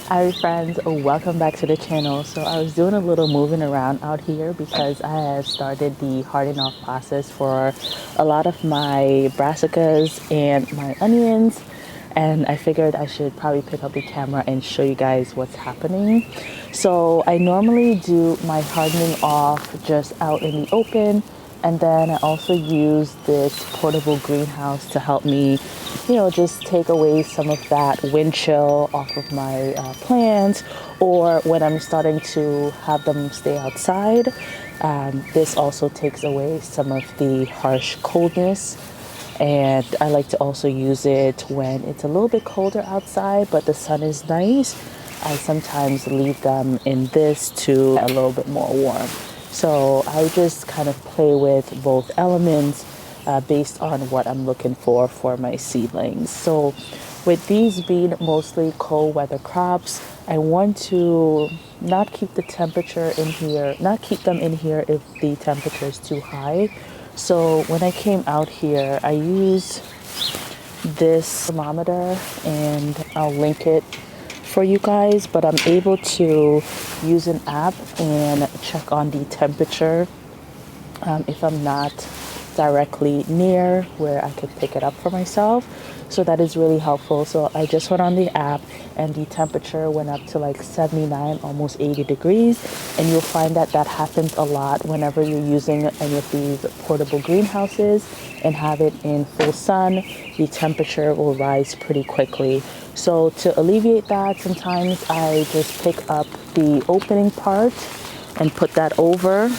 Hi friends, welcome back to the channel. So I was doing a little moving around out here because I had started the hardening off process for a lot of my brassicas and my onions, and I figured I should probably pick up the camera and show you guys what's happening. So I normally do my hardening off just out in the open, and then I also use this portable greenhouse to help me, just take away some of that wind chill off of my plants, or when I'm starting to have them stay outside. This also takes away some of the harsh coldness. And I like to also use it when it's a little bit colder outside, but the sun is nice. I sometimes leave them in this to get a little bit more warm. So I just kind of play with both elements based on what I'm looking for my seedlings. So with these being mostly cold weather crops, I want to not keep the temperature in here, not keep them in here if the temperature is too high. So when I came out here, I used this thermometer, and I'll link it for you guys, but I'm able to use an app and check on the temperature if I'm not directly near where I could pick it up for myself. So that is really helpful. So I just went on the app and the temperature went up to like 79, almost 80 degrees. And you'll find that that happens a lot whenever you're using any of these portable greenhouses and have it in full sun. The temperature will rise pretty quickly. So to alleviate that, sometimes I just pick up the opening part and put that over.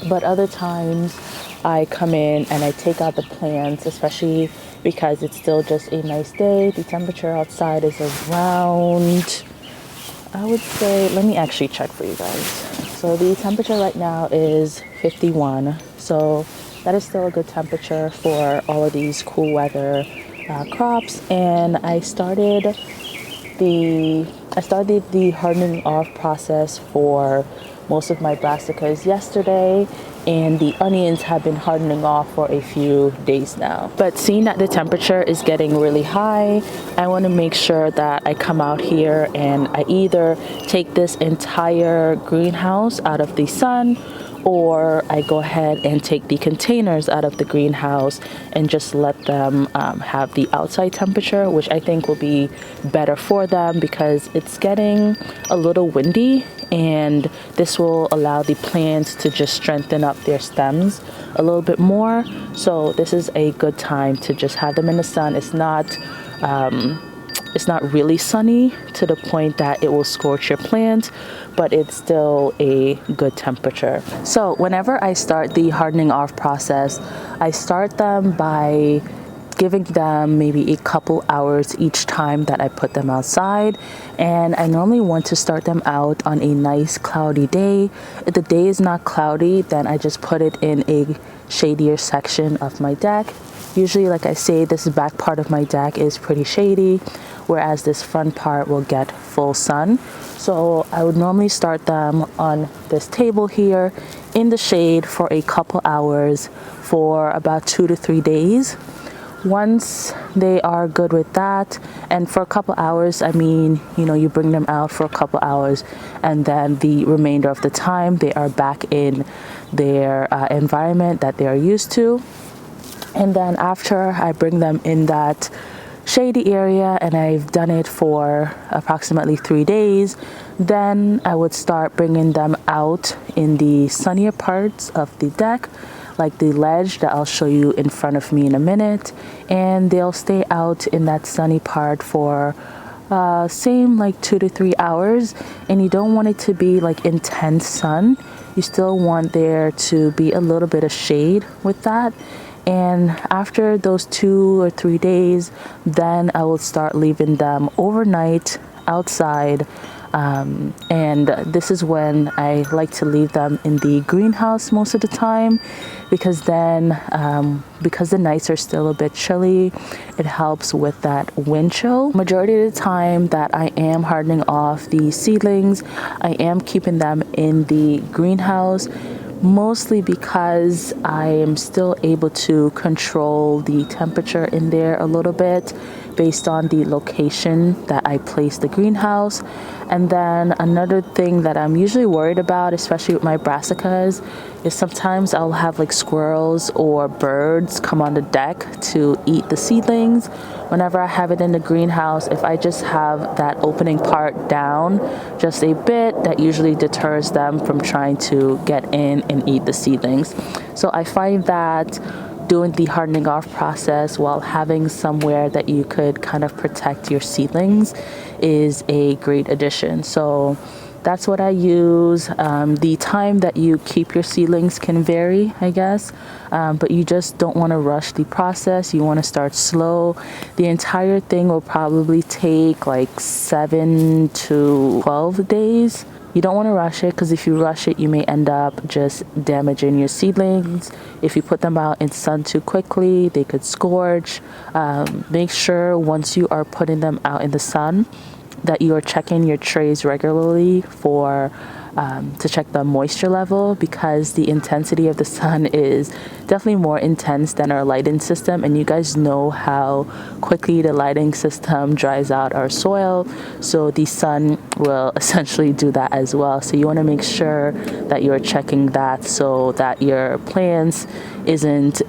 But other times I come in and I take out the plants, especially because it's still just a nice day. The temperature outside is around, I would say, let me actually check for you guys. So the temperature right now is 51. So that is still a good temperature for all of these cool weather crops. And I started the hardening off process for most of my brassicas yesterday, and the onions have been hardening off for a few days now. But seeing that the temperature is getting really high, I want to make sure that I come out here and I either take this entire greenhouse out of the sun, or I go ahead and take the containers out of the greenhouse and just let them have the outside temperature, which I think will be better for them because it's getting a little windy, and this will allow the plants to just strengthen up their stems a little bit more. So this is a good time to just have them in the sun. It's not really sunny to the point that it will scorch your plant, but it's still a good temperature. So whenever I start the hardening off process, I start them by giving them maybe a couple hours each time that I put them outside. And I normally want to start them out on a nice cloudy day. If the day is not cloudy, then I just put it in a shadier section of my deck. Usually, like I say, this back part of my deck is pretty shady, whereas this front part will get full sun. So I would normally start them on this table here in the shade for a couple hours for about 2 to 3 days. Once they are good with that, and for a couple hours, I mean, you bring them out for a couple hours, and then the remainder of the time they are back in their environment that they are used to. And then after I bring them in that shady area and I've done it for approximately 3 days, then I would start bringing them out in the sunnier parts of the deck, like the ledge that I'll show you in front of me in a minute, and they'll stay out in that sunny part for same like 2 to 3 hours. And you don't want it to be like intense sun. You still want there to be a little bit of shade with that. And after those 2 or 3 days, then I will start leaving them overnight outside. And this is when I like to leave them in the greenhouse most of the time, because then because the nights are still a bit chilly, it helps with that wind chill. Majority of the time that I am hardening off the seedlings, I am keeping them in the greenhouse, mostly because I am still able to control the temperature in there a little bit, based on the location that I place the greenhouse. And then another thing that I'm usually worried about, especially with my brassicas, is sometimes I'll have like squirrels or birds come on the deck to eat the seedlings. Whenever I have it in the greenhouse, if I just have that opening part down just a bit, that usually deters them from trying to get in and eat the seedlings. So I find that doing the hardening off process while having somewhere that you could kind of protect your seedlings is a great addition. So that's what I use. The time that you keep your seedlings can vary, I guess, but you just don't want to rush the process. You want to start slow. The entire thing will probably take like 7 to 12 days. You don't want to rush it, because if you rush it, you may end up just damaging your seedlings. If you put them out in sun too quickly, they could scorch. Make sure once you are putting them out in the sun that you are checking your trays regularly for to check the moisture level, because the intensity of the sun is definitely more intense than our lighting system, and you guys know how quickly the lighting system dries out our soil, so the sun will essentially do that as well. So you want to make sure that you're checking that so that your plants isn't,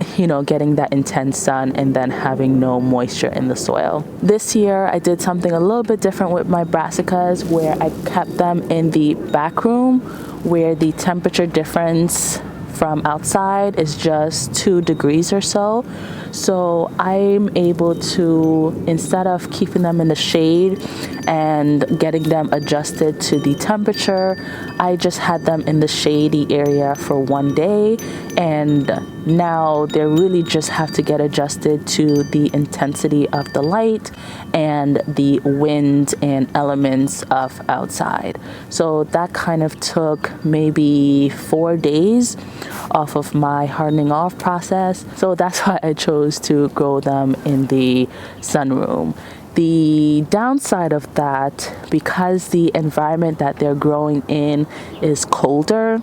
getting that intense sun and then having no moisture in the soil. This year I did something a little bit different with my brassicas, where I kept them in the back room where the temperature difference from outside is just 2 degrees or so. So I'm able to, instead of keeping them in the shade and getting them adjusted to the temperature, I just had them in the shady area for 1 day, and now they really just have to get adjusted to the intensity of the light and the wind and elements of outside. So that kind of took maybe 4 days off of my hardening off process. So that's why I chose to grow them in the sunroom. The downside of that, because the environment that they're growing in is colder,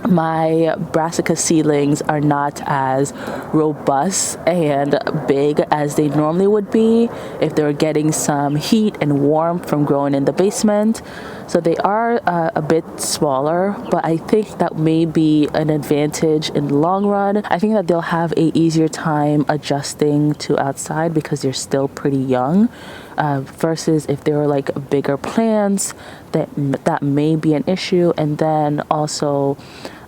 my brassica seedlings are not as robust and big as they normally would be if they're getting some heat and warmth from growing in the basement. So they are a bit smaller, but I think that may be an advantage in the long run. I think that they'll have a easier time adjusting to outside because they're still pretty young, versus if they were like bigger plants, that may be an issue. And then also,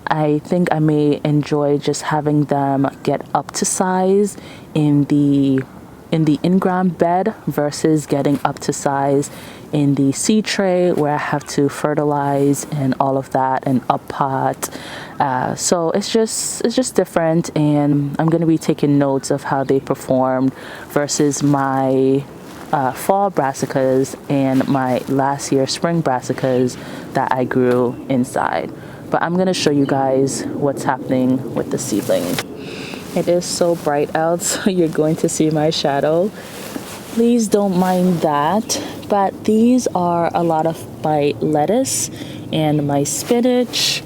I think I may enjoy just having them get up to size in the in-ground bed versus getting up to size in the seed tray where I have to fertilize and all of that and up pot. So it's just different, and I'm going to be taking notes of how they performed versus my fall brassicas and my last year spring brassicas that I grew inside. But I'm going to show you guys what's happening with the seedling. It is so bright out, so you're going to see my shadow. Please don't mind that. But these are a lot of my lettuce and my spinach.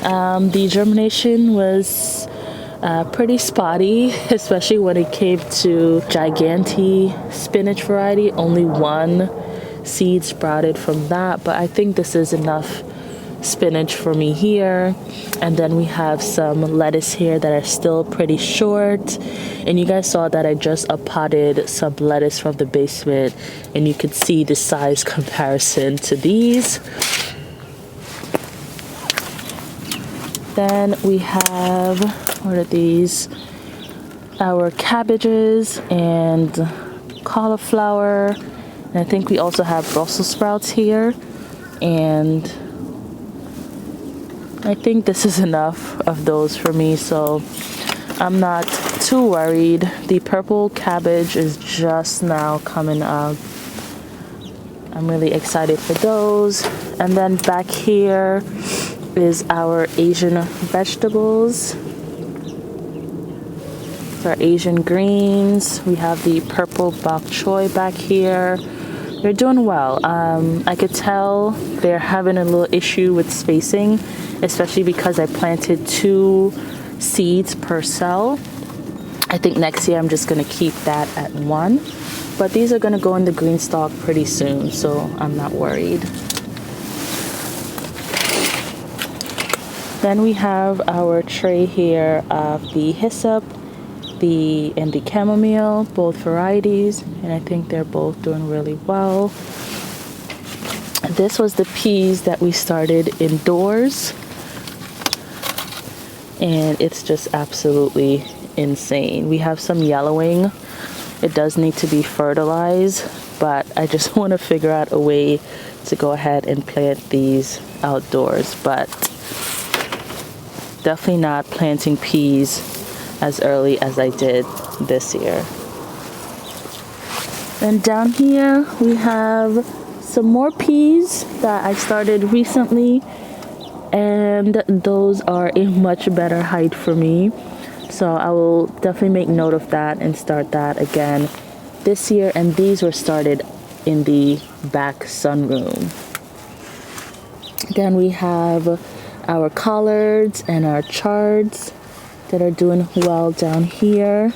The germination was pretty spotty, especially when it came to Giganti spinach variety. Only 1 seed sprouted from that, but I think this is enough spinach for me here. And then we have some lettuce here that are still pretty short, and you guys saw that I just potted some lettuce from the basement, and you could see the size comparison to these. Then we have, what are these, our cabbages and cauliflower, and I think we also have Brussels sprouts here, and I think this is enough of those for me, so I'm not too worried. The purple cabbage is just now coming up. I'm really excited for those. And then back here is our Asian vegetables. Our Asian greens. We have the purple bok choy back here. They're doing well. I could tell they're having a little issue with spacing, especially because I planted 2 seeds per cell. I think next year I'm just going to keep that at 1. But these are going to go in the green stalk pretty soon, so I'm not worried. Then we have our tray here of the hyssop and the chamomile, both varieties, and I think they're both doing really well. This was the peas that we started indoors, and it's just absolutely insane. We have some yellowing. It does need to be fertilized, but I just want to figure out a way to go ahead and plant these outdoors. But definitely not planting peas as early as I did this year. And down here we have some more peas that I started recently, and those are a much better height for me. So I will definitely make note of that and start that again this year. And these were started in the back sunroom. Then we have our collards and our chards that are doing well down here.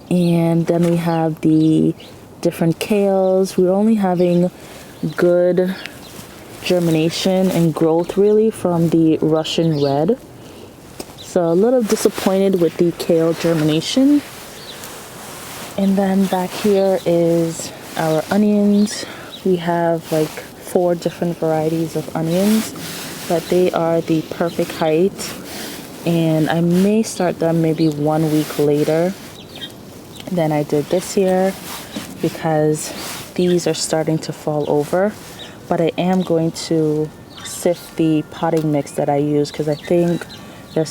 And then we have the different kales. We're only having good germination and growth really from the Russian red. So a little disappointed with the kale germination. And then back here is our onions. We have like 4 different varieties of onions, but they are the perfect height, and I may start them maybe 1 week later than I did this year because these are starting to fall over. But I am going to sift the potting mix that I use because I think